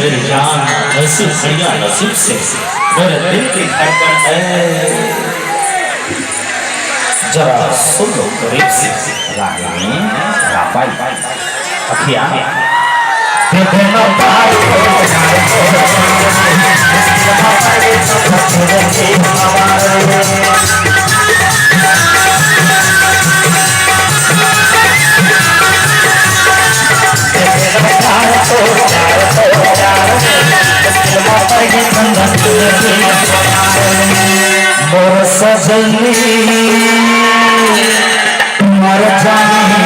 मेरी जान नसीब भैया नसीब से मेरे दिल की धड़कन है जरा सुन लो करीब से रानी रापाई अखियां मोर सजनी मर जाने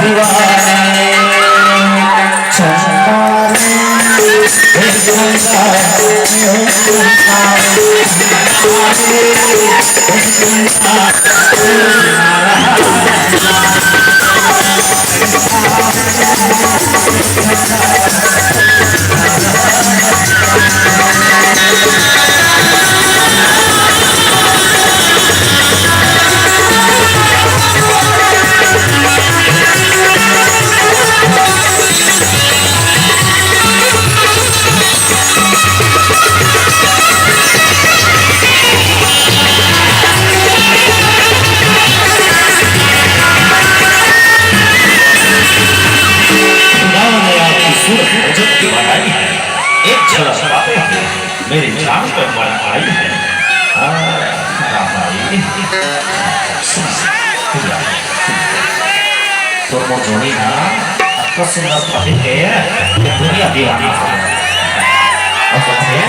दीवाने मेरी जान पर बड़ा आई है तो जोड़ी ना आपका सुंदर पति है दुनिया दीवाना हो गया